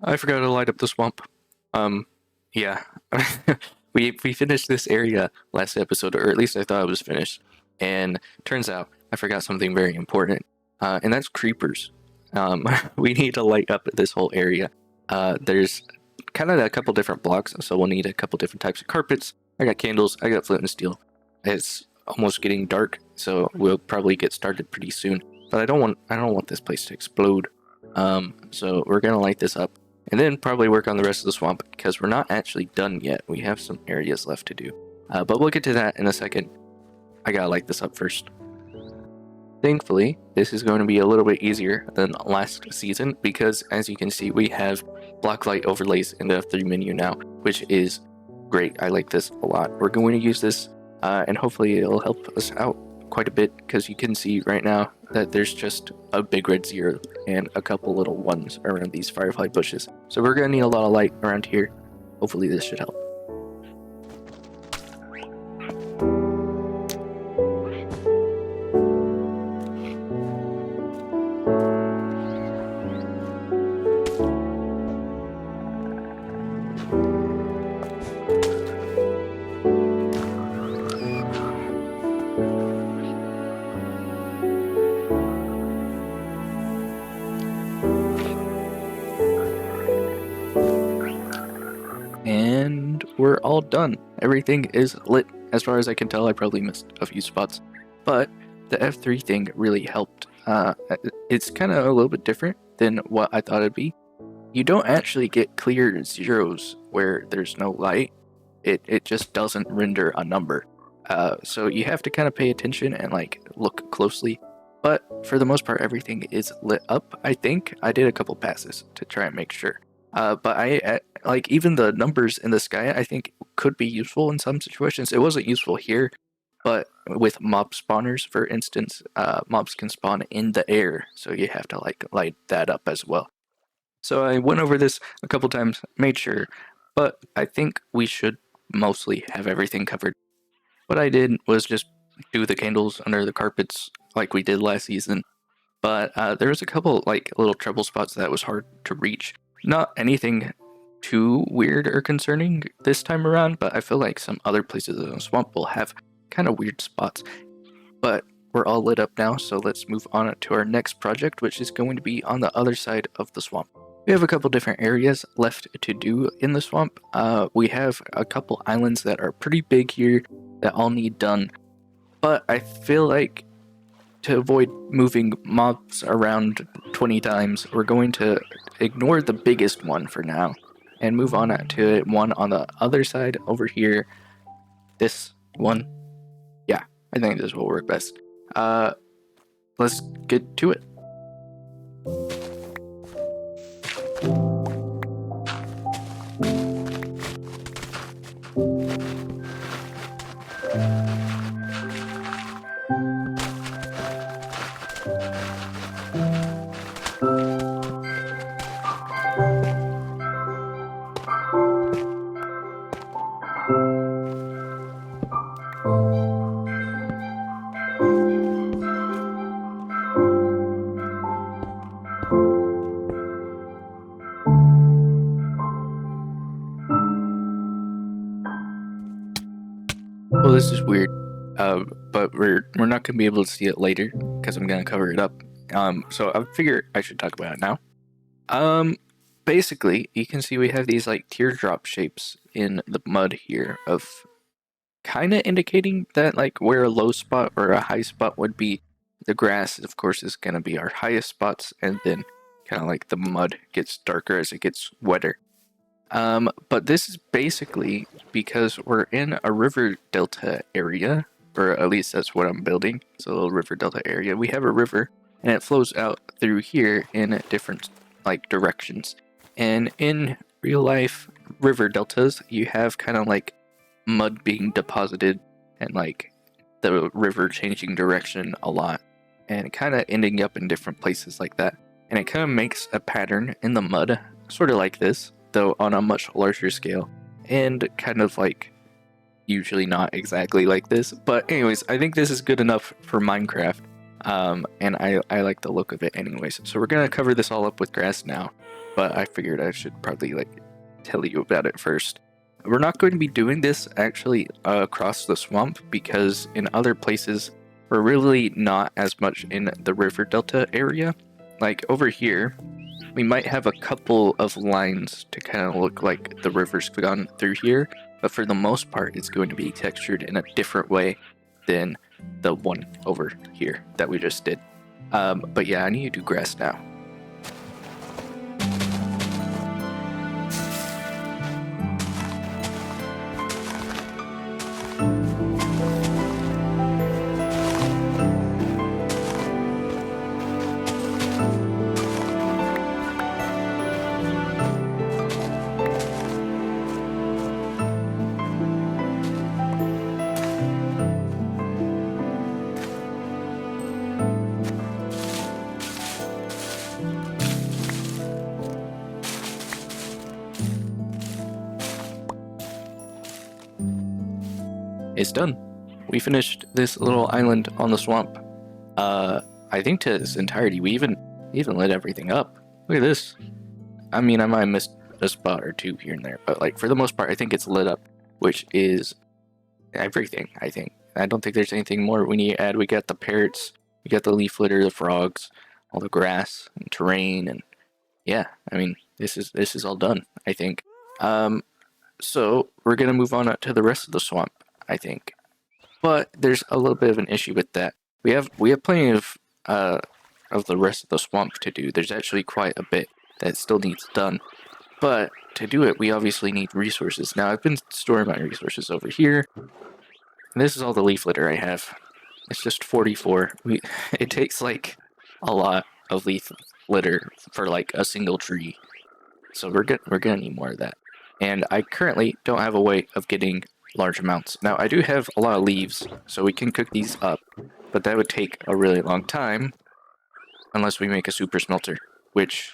I forgot to light up the swamp. Yeah. We finished this area last episode, or at least I thought it was finished. And turns out I forgot something very important. And that's creepers. We need to light up this whole area. There's kind of a couple different blocks, so we'll need a couple different types of carpets. I got candles, I got flint and steel. It's almost getting dark, so we'll probably get started pretty soon. But I don't want this place to explode. So we're gonna light this up and then probably work on the rest of the swamp because we're not actually done yet. We have some areas left to do. But we'll get to that in a second. I gotta light this up first. Thankfully, this is going to be a little bit easier than last season because, as you can see, we have block light overlays in the F3 menu now, which is great. I like this a lot. We're going to use this and hopefully it'll help us out quite a bit because you can see right now that there's just a big red 0 and a couple little ones around these firefly bushes. So we're going to need a lot of light around here. Hopefully this should help. And we're all done. Everything is lit. As far as I can tell, I probably missed a few spots, but the F3 thing really helped. It's kind of a little bit different than what I thought it'd be. You don't actually get clear zeros where there's no light. It just doesn't render a number. So you have to kind of pay attention and like look closely. But for the most part, everything is lit up. I think I did a couple passes to try and make sure. But I like even the numbers in the sky, I think could be useful in some situations. It wasn't useful here, but with mob spawners, for instance, mobs can spawn in the air, so you have to like light that up as well. So I went over this a couple times, made sure, but I think we should mostly have everything covered. What I did was just do the candles under the carpets like we did last season, but there was a couple like little trouble spots that was hard to reach. Not anything too weird or concerning this time around, but I feel like some other places in the swamp will have kind of weird spots. But we're all lit up now, so let's move on to our next project, which is going to be on the other side of the swamp. We have a couple different areas left to do in the swamp. We have a couple islands that are pretty big here that all need done, but I feel like to avoid moving mobs around 20 times, we're going to ignore the biggest one for now and move on to one on the other side over here. This one. Yeah, I think this will work best. Let's get to it. Well, this is weird, but we're not gonna be able to see it later because I'm gonna cover it up. So I figure I should talk about it now. Basically, you can see we have these like teardrop shapes in the mud here of kind of indicating that like where a low spot or a high spot would be. The grass, of course, is gonna be our highest spots, and then kind of like the mud gets darker as it gets wetter. But this is basically because we're in a river delta area, or at least that's what I'm building. It's a little river delta area. We have a river, and it flows out through here in different like directions. And in real life river deltas, you have kind of like mud being deposited and like the river changing direction a lot, and kind of ending up in different places like that. And it kind of makes a pattern in the mud, sort of like this, though on a much larger scale, and kind of like usually not exactly like this. But anyways, I think this is good enough for Minecraft, and I like the look of it anyways. So we're gonna cover this all up with grass now. but I figured I should probably like tell you about it first. We're not going to be doing this actually across the swamp because in other places we're really not as much in the river delta area. Like over here, we might have a couple of lines to kind of look like the river's gone through here, but for the most part, it's going to be textured in a different way than the one over here that we just did. But yeah, I need to do grass now. It's done. We finished this little island on the swamp. I think to its entirety, we even lit everything up. Look at this. I mean, I might have missed a spot or two here and there, but like for the most part, I think it's lit up, which is everything, I think. I don't think there's anything more we need to add. We got the parrots, we got the leaf litter, the frogs, all the grass and terrain, and yeah, I mean, this is all done, I think. So we're gonna move on to the rest of the swamp, I think. But there's a little bit of an issue with that. We have plenty of the rest of the swamp to do. There's actually quite a bit that still needs done. But to do it, we obviously need resources. Now, I've been storing my resources over here. And this is all the leaf litter I have. It's just 44. It takes like a lot of leaf litter for like a single tree. So we're gonna need more of that. And I currently don't have a way of getting large amounts. Now, I do have a lot of leaves, so we can cook these up, but that would take a really long time unless we make a super smelter, which,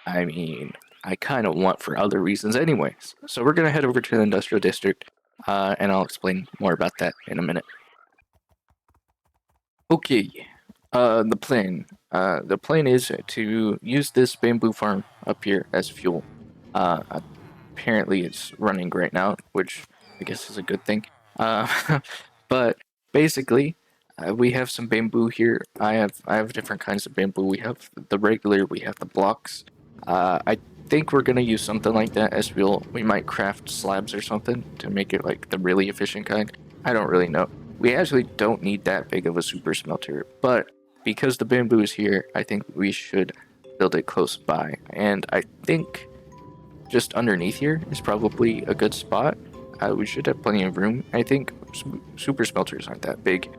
I mean, I kind of want for other reasons anyways. So we're going to head over to the industrial district, and I'll explain more about that in a minute. Okay, the plan. The plan is to use this bamboo farm up here as fuel. Apparently it's running right now, which I guess is a good thing. But basically, we have some bamboo here. I have different kinds of bamboo. We have the regular, we have the blocks. I think we're gonna use something like that as fuel. We might craft slabs or something to make it like the really efficient kind. I don't really know. We actually don't need that big of a super smelter, but because the bamboo is here, I think we should build it close by. And I think just underneath here is probably a good spot. We should have plenty of room. I think super smelters aren't that big.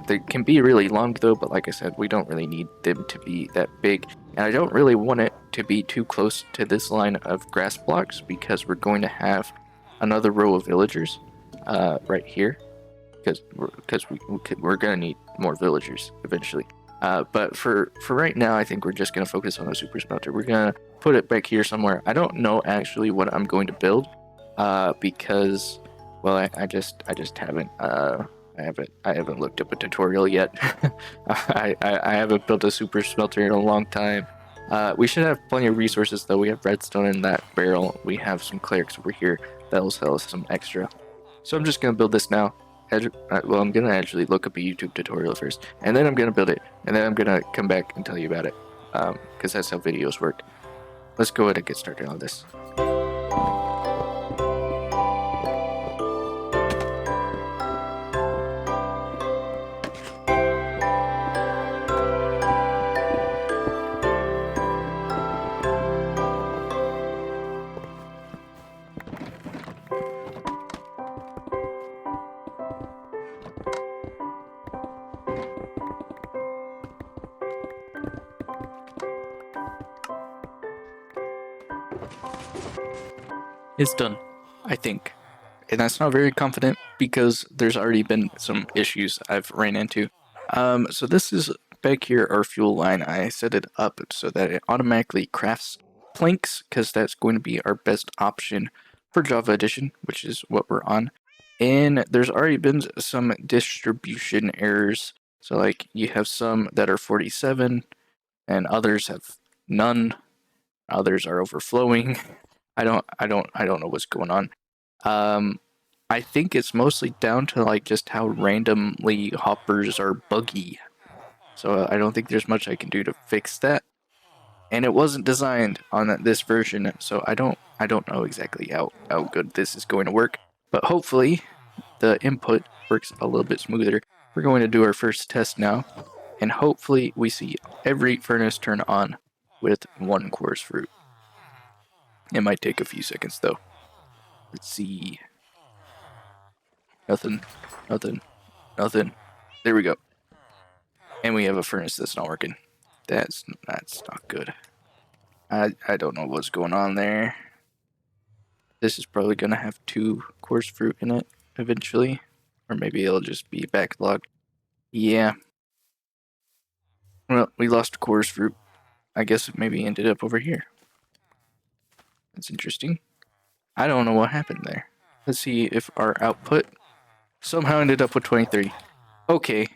They can be really long though, but like I said, we don't really need them to be that big. And I don't really want it to be too close to this line of grass blocks because we're going to have another row of villagers right here. Because we're going to need more villagers eventually. But for right now, I think we're just going to focus on a super smelter. We're going to put it back here somewhere. I don't know actually what I'm going to build because, well, I just haven't I haven't looked up a tutorial yet. I haven't built a super smelter in a long time. We should have plenty of resources though. We have redstone in that barrel. We have some clerics over here that'll sell us some extra. So I'm just gonna build this now. Well, I'm gonna actually look up a YouTube tutorial first, and then I'm gonna build it, and then I'm gonna come back and tell you about it, because that's how videos work. Let's go ahead and get started on this. It's done, I think. And that's not very confident because there's already been some issues I've ran into. So this is back here our fuel line. I set it up so that it automatically crafts planks because that's going to be our best option for Java Edition, which is what we're on. And there's already been some distribution errors. So like you have some that are 47 and others have none. Others are overflowing. I don't know what's going on. I think it's mostly down to like just how randomly hoppers are buggy. So I don't think there's much I can do to fix that. And it wasn't designed on this version, so I don't know exactly how good this is going to work. But hopefully the input works a little bit smoother. We're going to do our first test now, and hopefully we see every furnace turn on with one coarse fruit. It might take a few seconds though. Let's see. Nothing, nothing, nothing. There we go. And we have a furnace that's not working. That's not good. I don't know what's going on there. This is probably gonna have 2 coarse fruit in it eventually. Or maybe it'll just be backlogged. Yeah. Well, we lost coarse fruit. I guess it maybe ended up over here. That's interesting. I don't know what happened there. Let's see if our output somehow ended up with 23. Okay.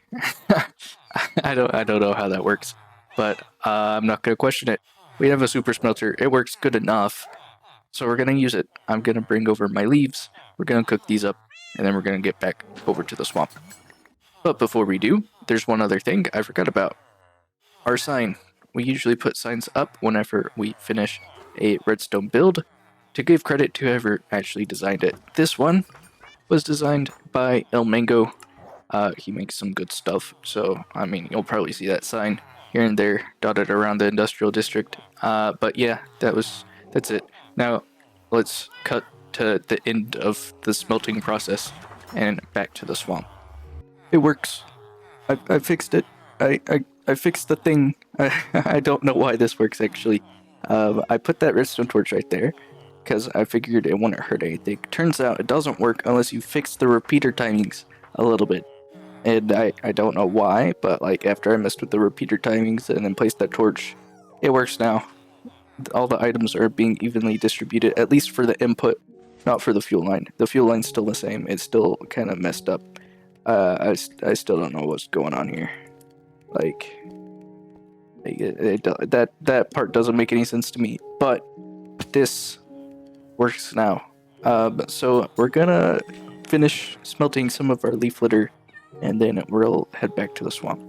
I don't know how that works, but I'm not gonna question it. We have a super smelter. It works good enough, so we're gonna use it. I'm gonna bring over my leaves. We're gonna cook these up, and then we're gonna get back over to the swamp. But before we do, there's one other thing I forgot about. Our sign. We usually put signs up whenever we finish a redstone build to give credit to whoever actually designed it. This one was designed by El Mango. He makes some good stuff, so I mean you'll probably see that sign here and there dotted around the industrial district. But yeah, that's it. Now let's cut to the end of the smelting process and back to the swamp. It works. I fixed it. I fixed the thing. I don't know why this works actually. I put that redstone torch right there because I figured it wouldn't hurt anything. Turns out it doesn't work unless you fix the repeater timings a little bit. And I don't know why, but like after I messed with the repeater timings and then placed that torch, it works now. All the items are being evenly distributed, at least for the input, not for the fuel line. The fuel line's still the same. It's still kind of messed up. I still don't know what's going on here. Like that part doesn't make any sense to me. But this works now. So we're gonna finish smelting some of our leaf litter, and then we'll head back to the swamp.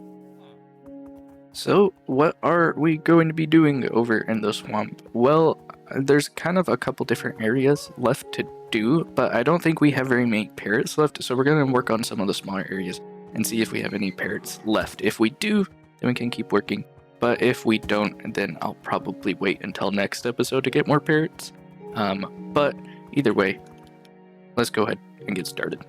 So what are we going to be doing over in the swamp? Well, there's kind of a couple different areas left to do, but I don't think we have very many parrots left, so we're going to work on some of the smaller areas and see if we have any parrots left. If we do, then we can keep working, but if we don't, then I'll probably wait until next episode to get more parrots. But either way, let's go ahead and get started.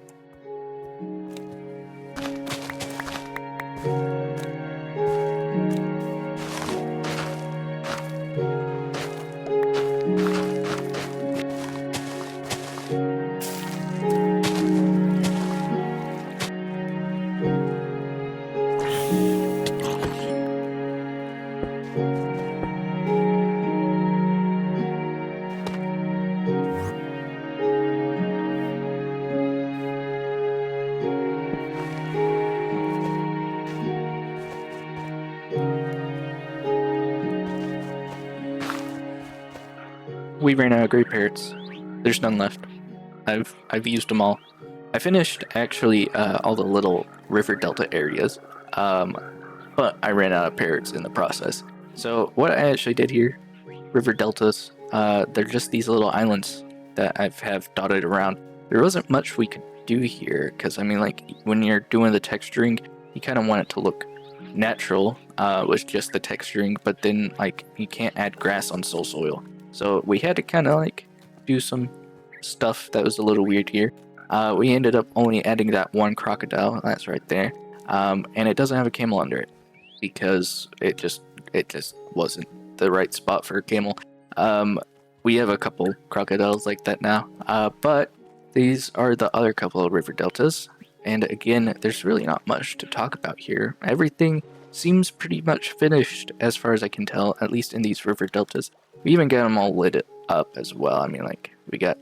We ran out of gray parrots. There's none left. I've used them all. I finished actually all the little river delta areas, but I ran out of parrots in the process. So what I actually did here, river deltas, they're just these little islands that I have dotted around. There wasn't much we could do here, because I mean, like when you're doing the texturing, you kind of want it to look natural with just the texturing, but then like you can't add grass on soul soil. So we had to kind of like do some stuff that was a little weird here. We ended up only adding that one crocodile, that's right there, and it doesn't have a camel under it because it just wasn't the right spot for a camel. We have a couple crocodiles like that now, but these are the other couple of river deltas, and again, there's really not much to talk about here. Everything seems pretty much finished as far as I can tell, at least in these river deltas. We even got them all lit up as well. I mean, like we got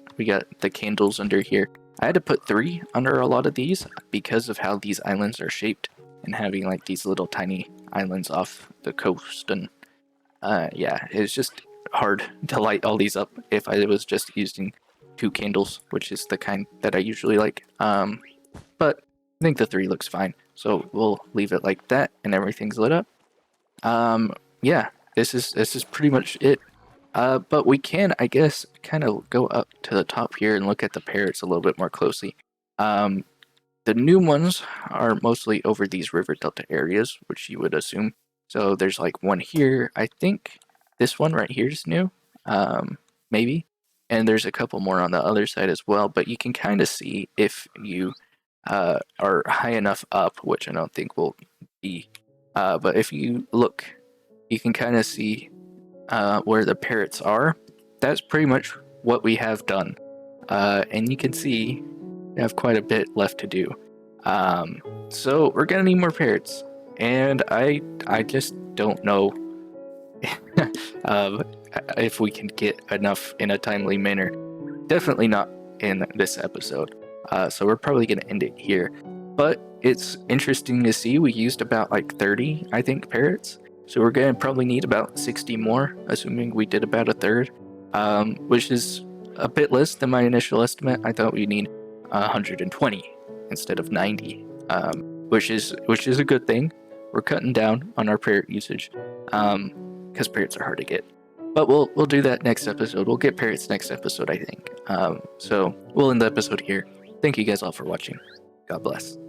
the candles under here. I had to put 3 under a lot of these because of how these islands are shaped and having like these little tiny islands off the coast, and yeah, it's just hard to light all these up if I was just using 2 candles, which is the kind that I usually like. But I think the 3 looks fine, so we'll leave it like that, and everything's lit up. Yeah, this is pretty much it. But we can, I guess, kind of go up to the top here and look at the parrots a little bit more closely. The new ones are mostly over these river delta areas, which you would assume. So there's like one here. I think this one right here is new, maybe. And there's a couple more on the other side as well. But you can kind of see if you are high enough up, which I don't think will be. But if you look, you can kind of see where the parrots are. That's pretty much what we have done. And you can see we have quite a bit left to do. So we're gonna need more parrots, and I just don't know if we can get enough in a timely manner. Definitely not in this episode. So we're probably gonna end it here. But it's interesting to see we used about like 30, I think, parrots. So we're gonna probably need about 60 more, assuming we did about a third, which is a bit less than my initial estimate. I thought we need 120 instead of 90, which is a good thing. We're cutting down on our parrot usage, because parrots are hard to get. But we'll do that next episode. We'll get parrots next episode, I think. So we'll end the episode here. Thank you guys all for watching. God bless.